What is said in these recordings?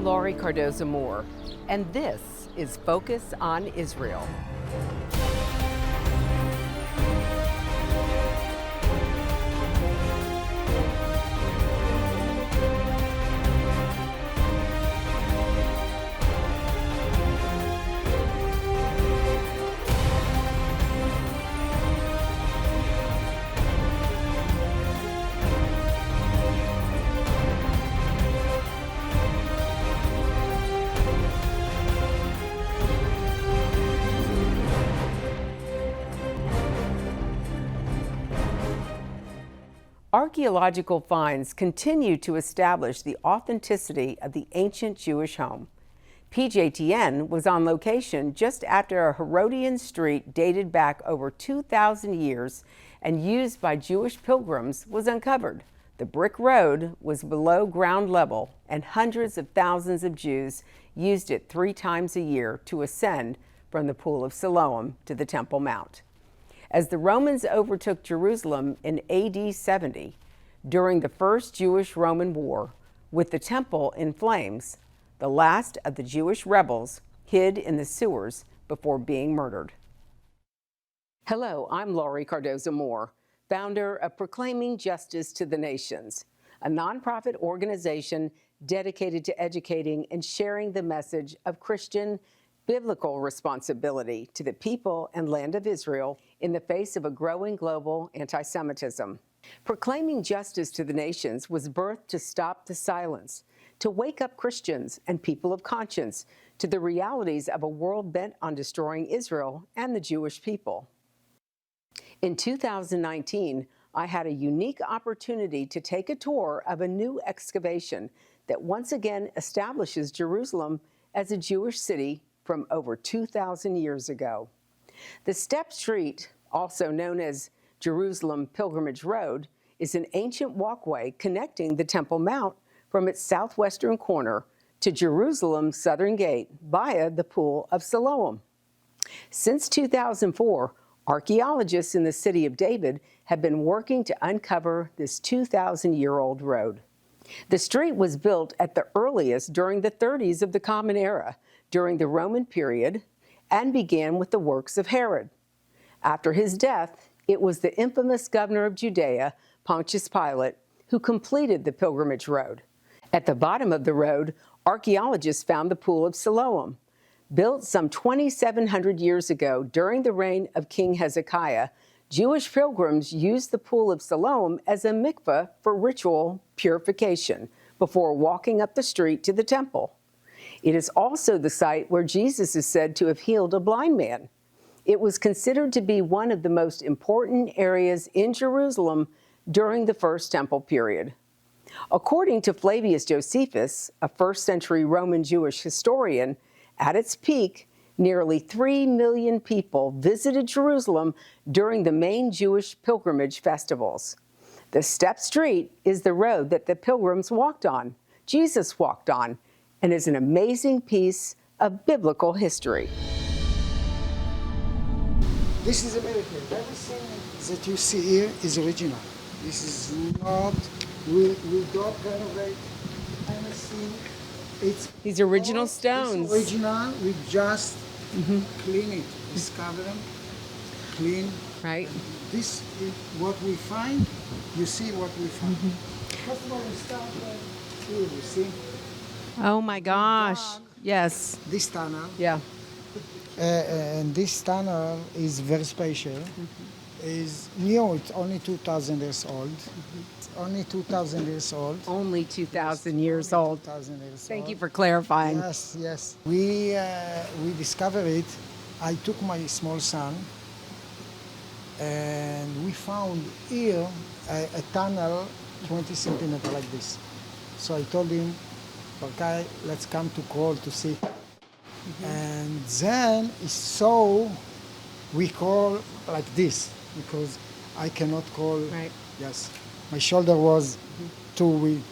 Laurie Cardoza-Moore, and this is Focus on Israel. Archaeological finds continue to establish the authenticity of the ancient Jewish home. PJTN was on location just after a Herodian street dated back over 2,000 years and used by Jewish pilgrims was uncovered. The brick road was below ground level, and hundreds of thousands of Jews used it 3 times a year to ascend from the Pool of Siloam to the Temple Mount. As the Romans overtook Jerusalem in AD 70, during the First Jewish-Roman War, with the temple in flames, the last of the Jewish rebels hid in the sewers before being murdered. Hello, I'm Laurie Cardoza-Moore, founder of Proclaiming Justice to the Nations, a nonprofit organization dedicated to educating and sharing the message of Christian biblical responsibility to the people and land of Israel in the face of a growing global anti-Semitism. Proclaiming Justice to the Nations was birthed to stop the silence, to wake up Christians and people of conscience to the realities of a world bent on destroying Israel and the Jewish people. In 2019, I had a unique opportunity to take a tour of a new excavation that once again establishes Jerusalem as a Jewish city from over 2,000 years ago. The Step Street, also known as Jerusalem Pilgrimage Road, is an ancient walkway connecting the Temple Mount from its southwestern corner to Jerusalem's southern gate via the Pool of Siloam. Since 2004, archaeologists in the city of David have been working to uncover this 2,000-year-old road. The street was built at the earliest during the 30s of the Common Era, during the Roman period, and began with the works of Herod. After his death, it was the infamous governor of Judea, Pontius Pilate, who completed the pilgrimage road. At the bottom of the road, archaeologists found the Pool of Siloam. Built some 2,700 years ago during the reign of King Hezekiah, Jewish pilgrims used the Pool of Siloam as a mikveh for ritual purification before walking up the street to the temple. It is also the site where Jesus is said to have healed a blind man. It was considered to be one of the most important areas in Jerusalem during the First Temple period. According to Flavius Josephus, a first-century Roman Jewish historian, at its peak, nearly 3 million people visited Jerusalem during the main Jewish pilgrimage festivals. The Step Street is the road that the pilgrims walked on, Jesus walked on, and is an amazing piece of biblical history. This is American. Everything that you see here is original. This is not, we don't renovate anything. It's These original stones. It's original, we just clean it, discover them, clean. Right. This is what we find, you see what we find. First of all, we start here, you see. Oh my gosh, yes. This tunnel. Yeah. And this tunnel is very special. Is new, it's only 2,000 years old. It's only 2,000 years old. Only 2,000 years old. 2,000 years Thank old. you for clarifying. Yes, yes. We discovered it. I took my small son, and we found here a tunnel 20 centimeters like this. So I told him, okay, let's come to crawl to see. And then he saw we crawl like this because I cannot crawl. Right. Yes, my shoulder was too weak.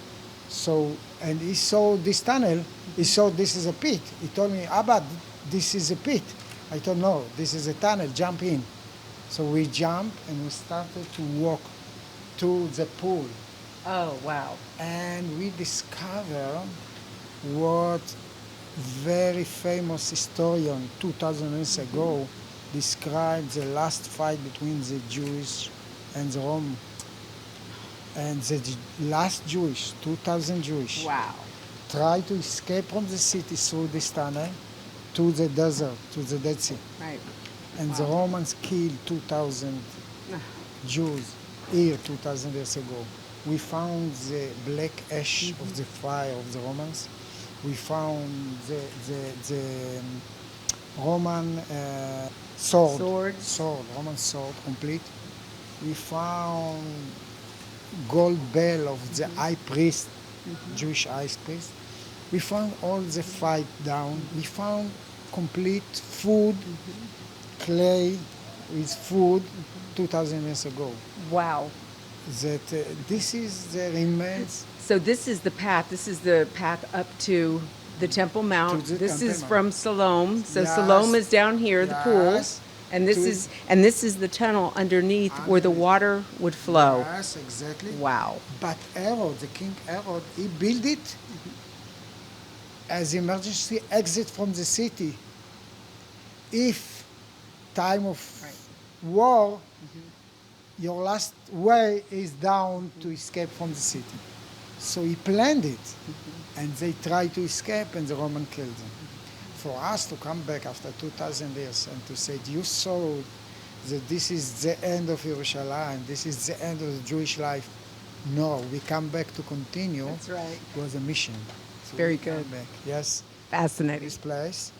So, and he saw this tunnel. He saw this is a pit. He told me, Abba, this is a pit. I told no, this is a tunnel. Jump in. So we jumped and we started to walk to the pool. Oh, wow. And we discovered what very famous historian 2000 years ago described the last fight between the Jewish and the Rome. And the last Jewish, 2000 Jewish, Wow. tried to escape from the city through this tunnel to the desert, to the Dead Sea. Right. And the Romans killed 2,000 Jews here 2,000 years ago. We found the black ash of the fire of the Romans. We found the Roman sword, Roman sword complete. We found gold bell of the high priest, Jewish high priest. We found all the fight down. We found complete food, clay with food 2,000 years ago. Wow. That this is the remains. So this is the path. This is the path up to the Temple Mount. To the This Temple is Mount. from Siloam. So Yes. Siloam is down here, the pool, Yes. and this is the tunnel underneath where the water would flow. Yes, exactly. Wow. But Irod, the king Irod, he built it as emergency exit from the city. If time of war, your last way is down to escape from the city. So he planned it, and they tried to escape, and the Roman killed them. For us to come back after 2,000 years and to say, you saw that this is the end of Ierusalim, this is the end of the Jewish life. No, we come back to continue. That's right. It was a mission. So Very we come good. back. Yes, Fascinating. this place.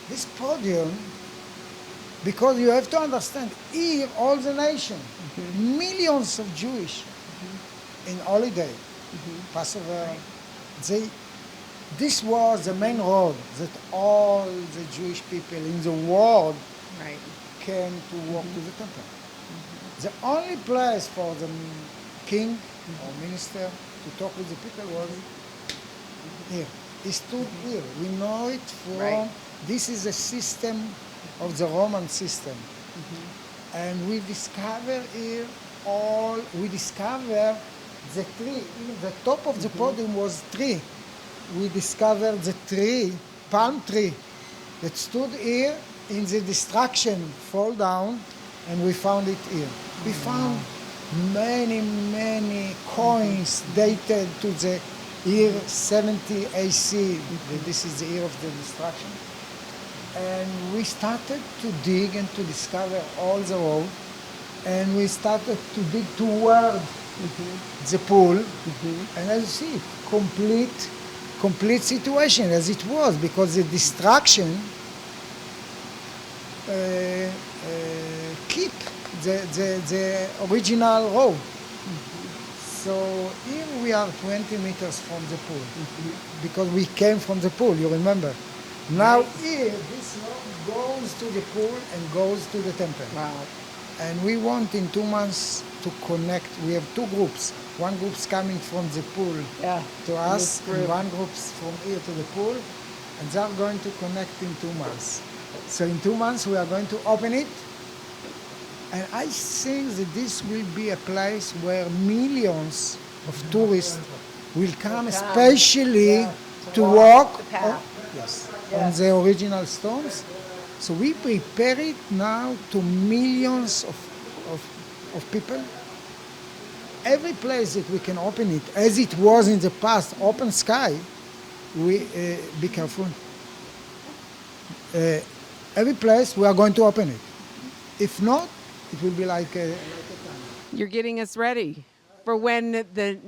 This podium, because you have to understand, here all the nation, millions of Jewish in holiday, Passover, this was the main road that all the Jewish people in the world Right. came to walk to the temple. The only place for the king or minister to talk with the people was here. He stood here. We know it from, Right. this is a system of the Roman system. And we discover here we discover the tree, even the top of the podium was tree. We discovered the tree, palm tree, that stood here in the destruction, fall down, and we found it here. We found many coins dated to the year 70 AC. This is the year of the destruction. And we started to dig and to discover all the road. And we started to dig toward the pool. And as you see, complete situation as it was, because the destruction keep the original road. So here we are 20 meters from the pool, because we came from the pool, you remember. Now here, this road goes to the pool and goes to the temple. Wow. And we want in 2 months to connect. We have two groups. One group's coming from the pool to us, and one group's from here to the pool, and they are going to connect in 2 months. So in 2 months we are going to open it, and I think that this will be a place where millions of tourists will come, especially to walk on the original stones. So we prepare it now to millions of people. Every place that we can open it, as it was in the past, open sky, we be careful. Every place we are going to open it. If not, it will be like a tunnel. You're getting us ready for when the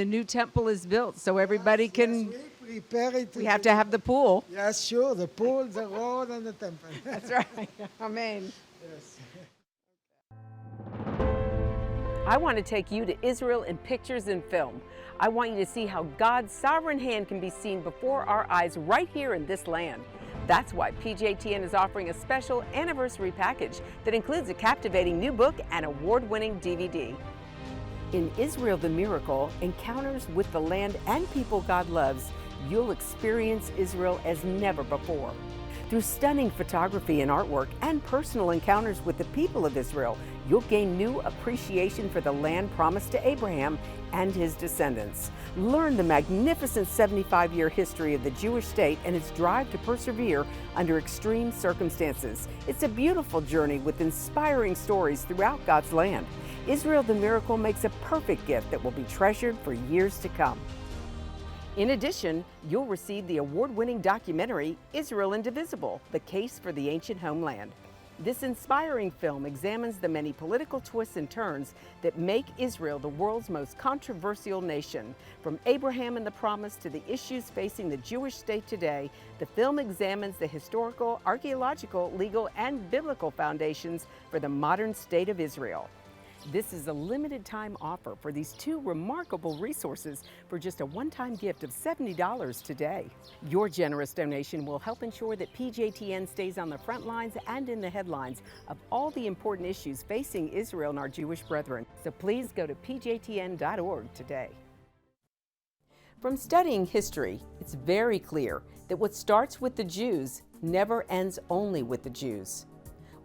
new temple is built, so everybody can. Yes, we prepare it. We have to have the pool. Yes, sure. The pool, the road, and the temple. That's right. Amen. Yes. I want to take you to Israel in pictures and film. I want you to see how God's sovereign hand can be seen before our eyes right here in this land. That's why PJTN is offering a special anniversary package that includes a captivating new book and award-winning DVD. In Israel the Miracle, Encounters with the Land and People God Loves, you'll experience Israel as never before. Through stunning photography and artwork and personal encounters with the people of Israel, you'll gain new appreciation for the land promised to Abraham and his descendants. Learn the magnificent 75-year history of the Jewish state and its drive to persevere under extreme circumstances. It's a beautiful journey with inspiring stories throughout God's land. Israel the Miracle makes a perfect gift that will be treasured for years to come. In addition, you'll receive the award-winning documentary, Israel Indivisible, The Case for the Ancient Homeland. This inspiring film examines the many political twists and turns that make Israel the world's most controversial nation. From Abraham and the Promise to the issues facing the Jewish state today, the film examines the historical, archaeological, legal, and biblical foundations for the modern state of Israel. This is a limited time offer for these two remarkable resources for just a one-time gift of $70 today. Your generous donation will help ensure that PJTN stays on the front lines and in the headlines of all the important issues facing Israel and our Jewish brethren. So please go to pjtn.org today. From studying history, it's very clear that what starts with the Jews never ends only with the Jews.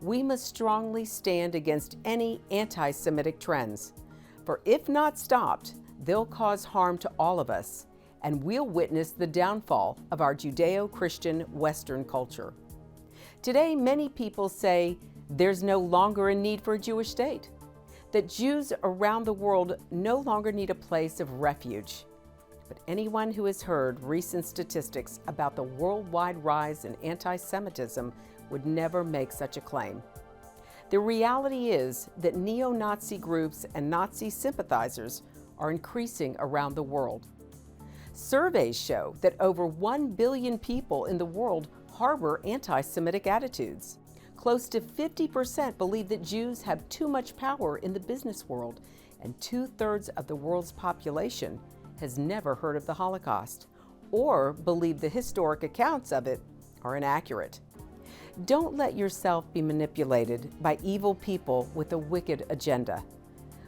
We must strongly stand against any anti-Semitic trends, for if not stopped, they'll cause harm to all of us, and we'll witness the downfall of our Judeo-Christian Western culture. Today, many people say there's no longer a need for a Jewish state, that Jews around the world no longer need a place of refuge. But anyone who has heard recent statistics about the worldwide rise in anti-Semitism would never make such a claim. The reality is that neo-Nazi groups and Nazi sympathizers are increasing around the world. Surveys show that over 1 billion people in the world harbor anti-Semitic attitudes. Close to 50% believe that Jews have too much power in the business world, and 2/3 of the world's population has never heard of the Holocaust or believe the historic accounts of it are inaccurate. Don't let yourself be manipulated by evil people with a wicked agenda.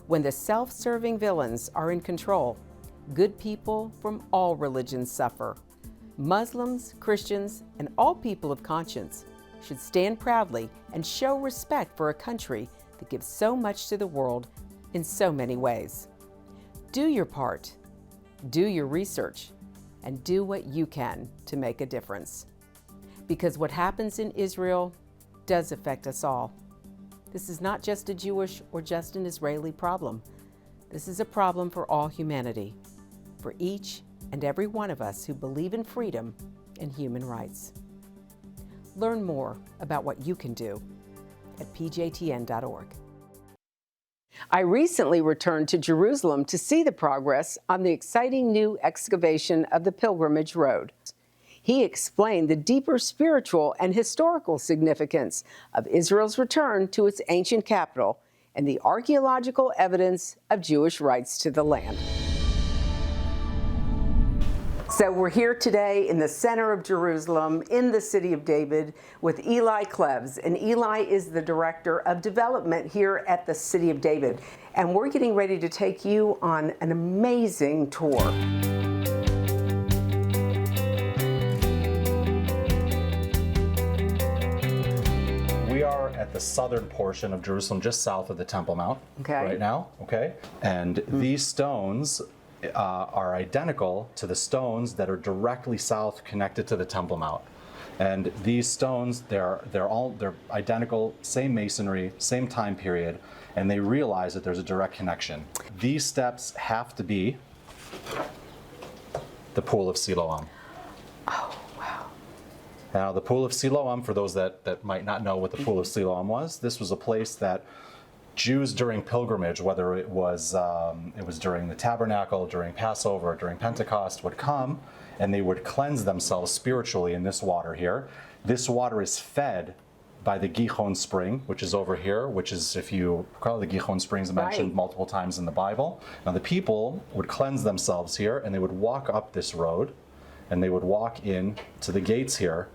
When the self-serving villains are in control, good people from all religions suffer. Muslims, Christians, and all people of conscience should stand proudly and show respect for a country that gives so much to the world in so many ways. Do your part, do your research, and do what you can to make a difference. Because what happens in Israel does affect us all. This is not just a Jewish or just an Israeli problem. This is a problem for all humanity, for each and every one of us who believe in freedom and human rights. Learn more about what you can do at pjtn.org. I recently returned to Jerusalem to see the progress on the exciting new excavation of the Pilgrimage Road. He explained the deeper spiritual and historical significance of Israel's return to its ancient capital and the archaeological evidence of Jewish rights to the land. So we're here today in the center of Jerusalem, in the city of David, with Eli Klevs. And Eli is the Director of Development here at the City of David. And we're getting ready to take you on an amazing tour. We are at the southern portion of Jerusalem, just south of the Temple Mount right now, okay? And these stones are identical to the stones that are directly south connected to the Temple Mount. And these stones, they're identical, same masonry, same time period, and they realize that there's a direct connection. These steps have to be the Pool of Siloam. Oh, wow. Now, the Pool of Siloam, for those that might not know what the Pool of Siloam was, this was a place that Jews during pilgrimage, whether it was during the tabernacle, during Passover, or during Pentecost, would come and they would cleanse themselves spiritually in this water here. This water is fed by the Gihon spring, which is over here, which is, if you recall, the Gihon springs mentioned multiple times in the Bible. Now the people would cleanse themselves here and they would walk up this road and they would walk in to the gates here,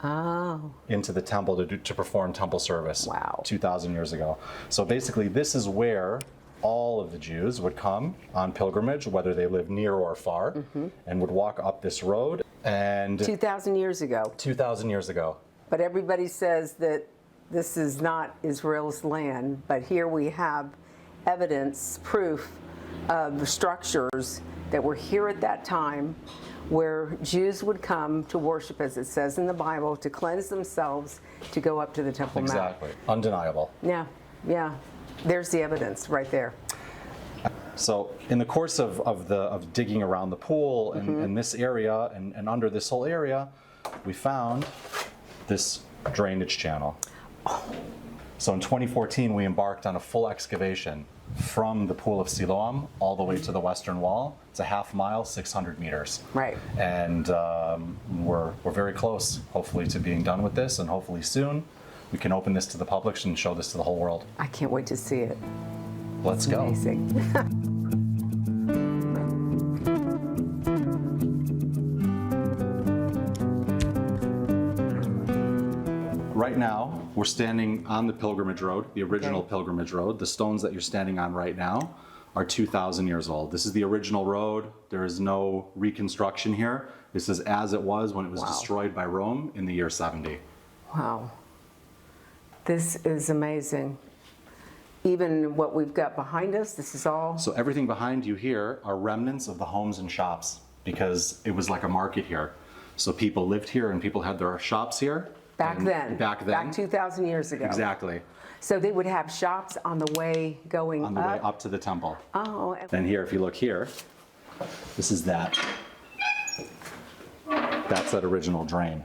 into the temple to perform temple service 2,000 years ago. So basically this is where all of the Jews would come on pilgrimage, whether they live near or far, and would walk up this road. And 2,000 years ago. 2,000 years ago. But everybody says that this is not Israel's land, but here we have evidence, proof of the structures that were here at that time where Jews would come to worship, as it says in the Bible, to cleanse themselves, to go up to the Temple Mount. Exactly. Undeniable. Yeah, yeah. There's the evidence right there. So in the course of digging around the pool and this area and under this whole area, we found this drainage channel. So in 2014, we embarked on a full excavation from the pool of Siloam all the way to the western wall. It's a half mile, 600 meters. Right. And we're very close, hopefully, to being done with this, and hopefully soon we can open this to the public and show this to the whole world. I can't wait to see it. Let's go. Amazing. Right now, we're standing on the pilgrimage road, the original pilgrimage road. The stones that you're standing on right now are 2,000 years old. This is the original road. There is no reconstruction here. This is as it was when it was destroyed by Rome in the year 70. Wow. This is amazing. Even what we've got behind us, this is all... So everything behind you here are remnants of the homes and shops because it was like a market here. So people lived here and people had their shops here. Back then. Back then. Back 2,000 years ago. Exactly. So they would have shops on the way going On the way up to the temple. Oh. And here, if you look here, this is that. That's that original drain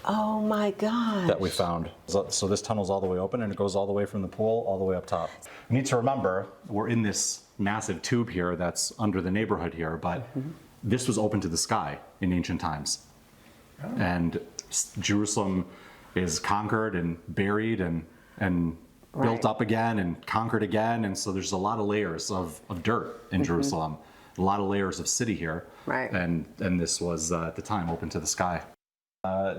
Oh my God. that we found. So this tunnel's all the way open and it goes all the way from the pool all the way up top. You need to remember, we're in this massive tube here that's under the neighborhood here, but this was open to the sky in ancient times. And Jerusalem is conquered and buried and built up again and conquered again. And so there's a lot of layers of dirt in Jerusalem, a lot of layers of city here. Right. And this was at the time open to the sky.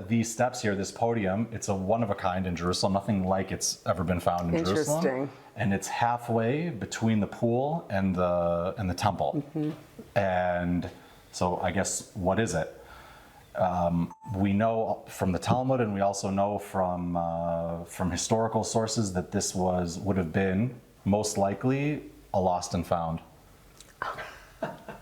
These steps here, this podium, it's a one of a kind in Jerusalem, nothing like it's ever been found in Jerusalem. Interesting. And it's halfway between the pool and the temple. And so I guess, what is it? We know from the Talmud, and we also know from historical sources that this would have been most likely a lost and found.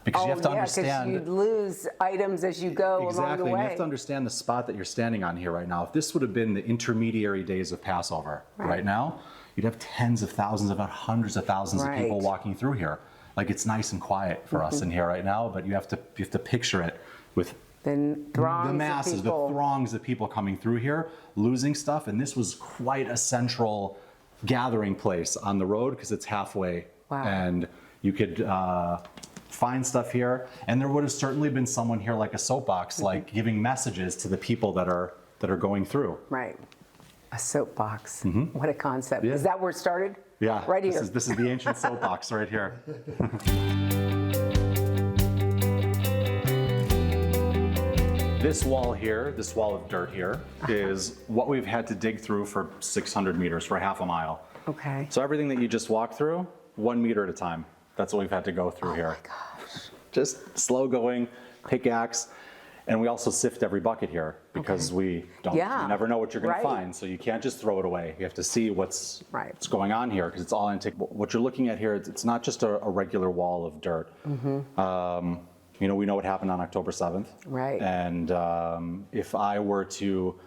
Because you have to understand. Because you'd lose items as you go along the Exactly, way. and you have to understand the spot that you're standing on here right now. If this would have been the intermediary days of Passover right now, you'd have tens of thousands, if not hundreds of thousands of people walking through here. Like, it's nice and quiet for us in here right now, but you have to picture it with the masses, the throngs of people coming through here, losing stuff, and this was quite a central gathering place on the road because it's halfway, and you could find stuff here, and there would have certainly been someone here, like a soapbox, like giving messages to the people that are going through. Right, a soapbox. What a concept! Is that where it started? Yeah, right here. This is the ancient soapbox right here. This wall here, this wall of dirt here, is what we've had to dig through for 600 meters, for half a mile. Okay. So everything that you just walked through, 1 meter at a time. That's what we've had to go through here. Oh my gosh. Just slow going, pickaxe. And we also sift every bucket here because we don't, you never know what you're going to find. So you can't just throw it away. You have to see what's going on here because it's all antique. What you're looking at here, it's not just a regular wall of dirt. You know, we know what happened on October 7th. Right. And if I were to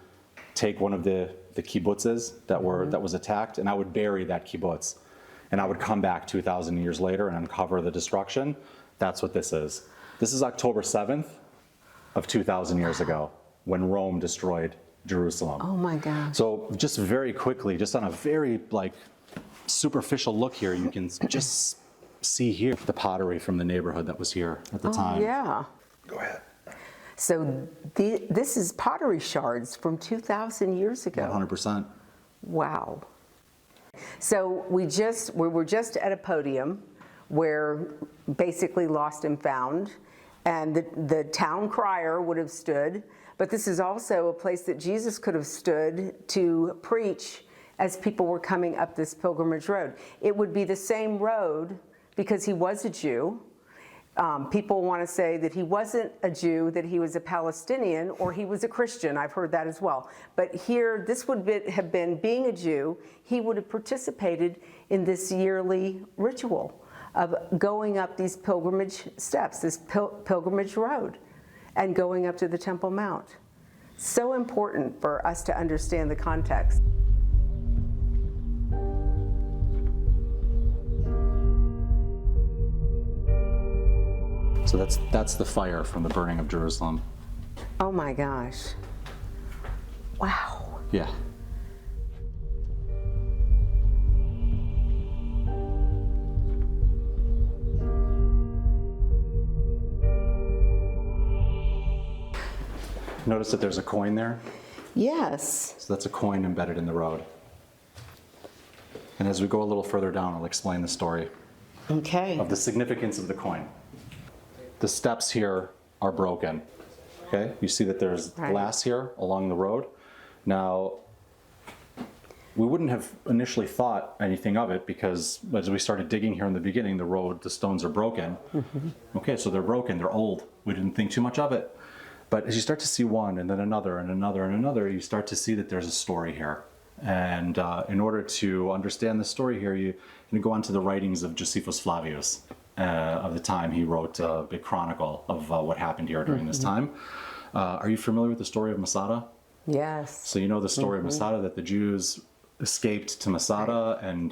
take one of the kibbutzes that was attacked, and I would bury that kibbutz, and I would come back 2,000 years later and uncover the destruction, that's what this is. This is October 7th of 2,000 years ago, when Rome destroyed Jerusalem. Oh my God. So just very quickly, just on a very superficial look here, you can just see here the pottery from the neighborhood that was here at the time. Yeah. Go ahead. So this is pottery shards from 2,000 years ago. 100%. Wow. So we were just at a podium where basically lost and found, and the town crier would have stood, but this is also a place that Jesus could have stood to preach as people were coming up this pilgrimage road. It would be the same road because he was a Jew. People want to say that he wasn't a Jew, that he was a Palestinian, or he was a Christian. I've heard that as well. But here, this would have been, being a Jew, he would have participated in this yearly ritual of going up these pilgrimage steps, this pilgrimage road, and going up to the Temple Mount. So important for us to understand the context. So that's the fire from the burning of Jerusalem. Oh my gosh. Wow. Yeah. Notice that there's a coin there? Yes. So that's a coin embedded in the road. And as we go a little further down, I'll explain the story Okay. of the significance of the coin. The steps here are broken. Okay, you see that there's Right. glass here along the road. Now, we wouldn't have initially thought anything of it because as we started digging here in the beginning, the stones are broken. Okay, so they're broken, they're old. We didn't think too much of it. But as you start to see one and then another and another and another, you start to see that there's a story here. And in order to understand the story here, you go on to the writings of Josephus Flavius. Of the time. He wrote a big chronicle of what happened here during this time. Are you familiar with the story of Masada? Yes. So you know the story of Masada, that the Jews escaped to Masada and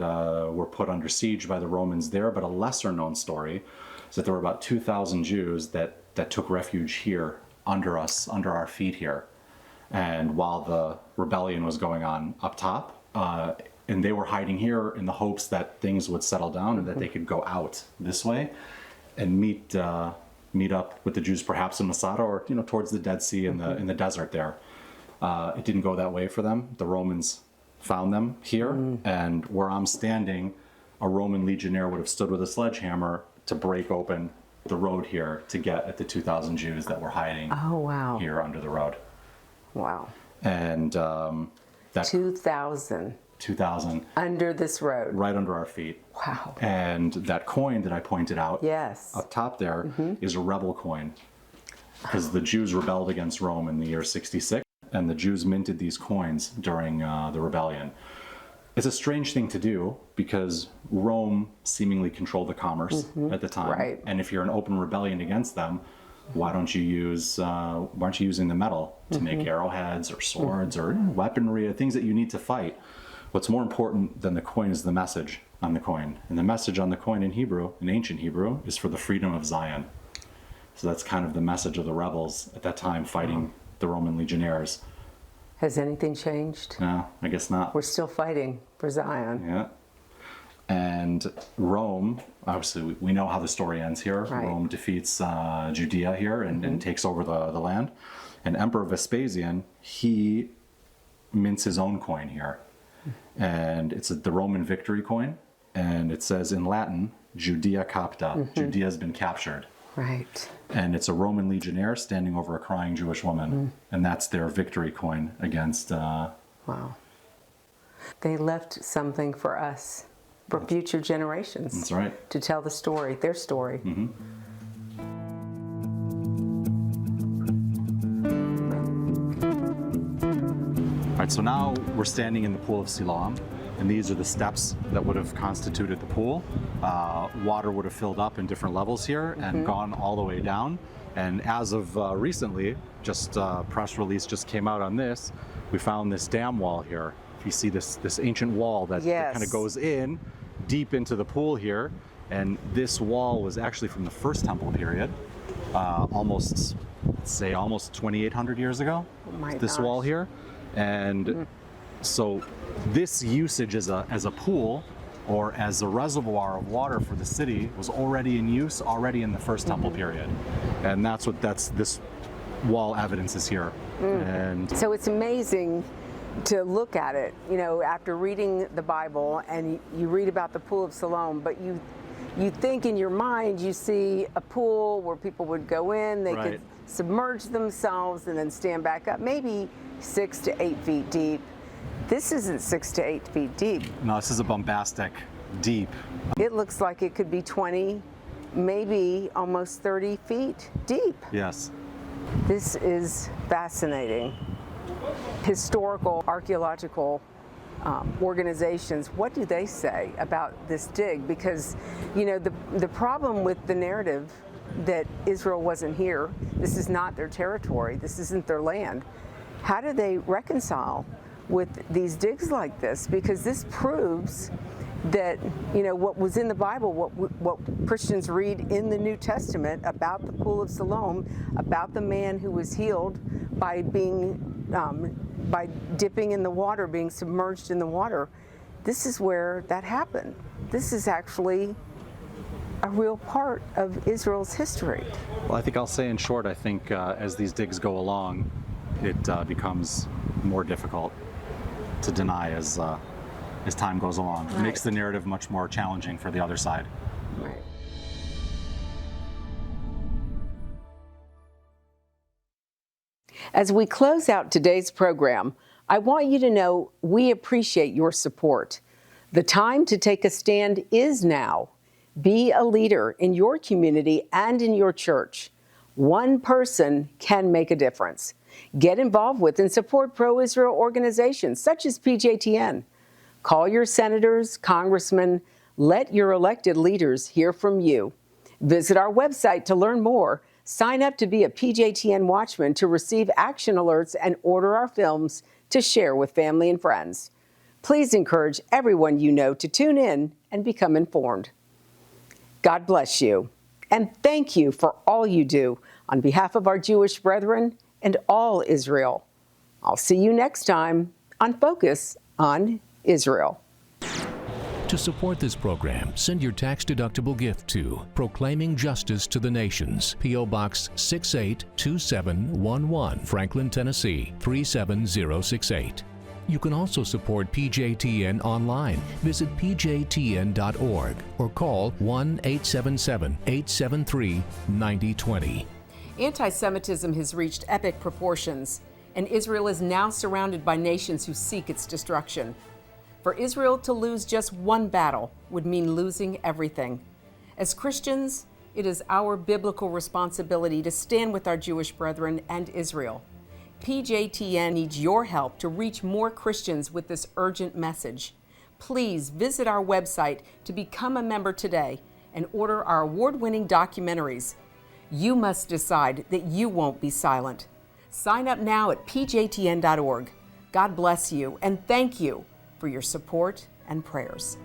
were put under siege by the Romans there, but a lesser known story is that there were about 2,000 Jews that took refuge here under us, under our feet here. And while the rebellion was going on up top, and they were hiding here in the hopes that things would settle down and that they could go out this way and meet up with the Jews perhaps in Masada or towards the Dead Sea in the desert there. It didn't go that way for them. The Romans found them here, and where I'm standing, a Roman legionnaire would have stood with a sledgehammer to break open the road here to get at the 2,000 Jews that were hiding Oh, wow. here under the road. Wow. And that 2,000 2,000 under this road. right under our feet. Wow. And that coin that I pointed out Yes. up top there is a rebel coin, because the Jews rebelled against Rome in the year 66, and the Jews minted these coins during the rebellion. It's a strange thing to do because Rome seemingly controlled the commerce at the time. Right. And if you're an open rebellion against them, why aren't you using the metal to make arrowheads or swords or weaponry or things that you need to fight? What's more important than the coin is the message on the coin. And the message on the coin in Hebrew, in ancient Hebrew, is for the freedom of Zion. So that's kind of the message of the rebels at that time fighting the Roman legionnaires. Has anything changed? No, I guess not. We're still fighting for Zion. Yeah. And Rome, obviously we know how the story ends here. Right. Rome defeats Judea here and takes over the land. And Emperor Vespasian, he mints his own coin here. And it's the Roman victory coin. And it says in Latin, Judea capta. Judea has been captured. Right. And it's a Roman legionnaire standing over a crying Jewish woman. And that's their victory coin against... Wow. They left something for us, for future generations. That's right. To tell the story, their story. All right, so now we're standing in the pool of Siloam, and these are the steps that would have constituted the pool. Water would have filled up in different levels here and gone all the way down. And as of recently, just a press release just came out on this, we found this dam wall here. If you see this ancient wall that kind of goes in deep into the pool here, and this wall was actually from the First Temple period, almost 2,800 years ago. Oh my This gosh. wall here. And so this usage as a pool or as a reservoir of water for the city was already in use already in the First Temple period. And this wall evidence is here. And So it's amazing to look at it, after reading the Bible and you read about the Pool of Siloam, but you think in your mind you see a pool where people would go in, they Right. could submerge themselves and then stand back up, maybe 6 to 8 feet deep. This isn't 6 to 8 feet deep. no, this is a bombastic, deep. It looks like it could be 20, maybe almost 30 feet deep. Yes. This is fascinating. Historical, archaeological organizations, what do they say about this dig? Because, you know, the problem with the narrative that Israel wasn't here, this is not their territory, this isn't their land. How do they reconcile with these digs like this? Because this proves that, you know, what was in the Bible, what Christians read in the New Testament about the pool of Siloam, about the man who was healed by by dipping in the water, being submerged in the water. This is where that happened. This is actually a real part of Israel's history. Well, I think I'll say in short, I think as these digs go along, it becomes more difficult to deny as time goes along. It makes the narrative much more challenging for the other side. Right. As we close out today's program, I want you to know we appreciate your support. The time to take a stand is now. Be a leader in your community and in your church. One person can make a difference. Get involved with and support pro-Israel organizations such as PJTN. Call your senators, congressmen. Let your elected leaders hear from you. Visit our website to learn more. Sign up to be a PJTN Watchman to receive action alerts and order our films to share with family and friends. Please encourage everyone you know to tune in and become informed. God bless you, and thank you for all you do on behalf of our Jewish brethren and all Israel. I'll see you next time on Focus on Israel. To support this program, send your tax-deductible gift to Proclaiming Justice to the Nations, P.O. Box 682711, Franklin, Tennessee 37068. You can also support PJTN online. Visit pjtn.org or call 1-877-873-9020. Anti-Semitism has reached epic proportions, and Israel is now surrounded by nations who seek its destruction. For Israel to lose just one battle would mean losing everything. As Christians, it is our biblical responsibility to stand with our Jewish brethren and Israel. PJTN needs your help to reach more Christians with this urgent message. Please visit our website to become a member today and order our award-winning documentaries. You must decide that you won't be silent. Sign up now at pjtn.org. God bless you, and thank you for your support and prayers.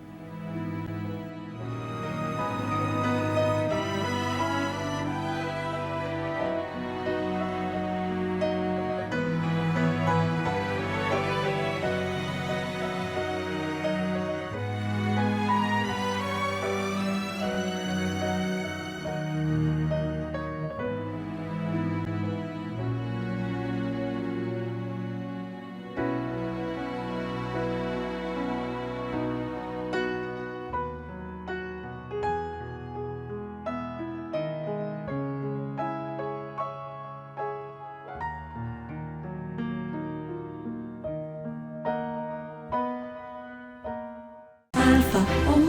Alpha,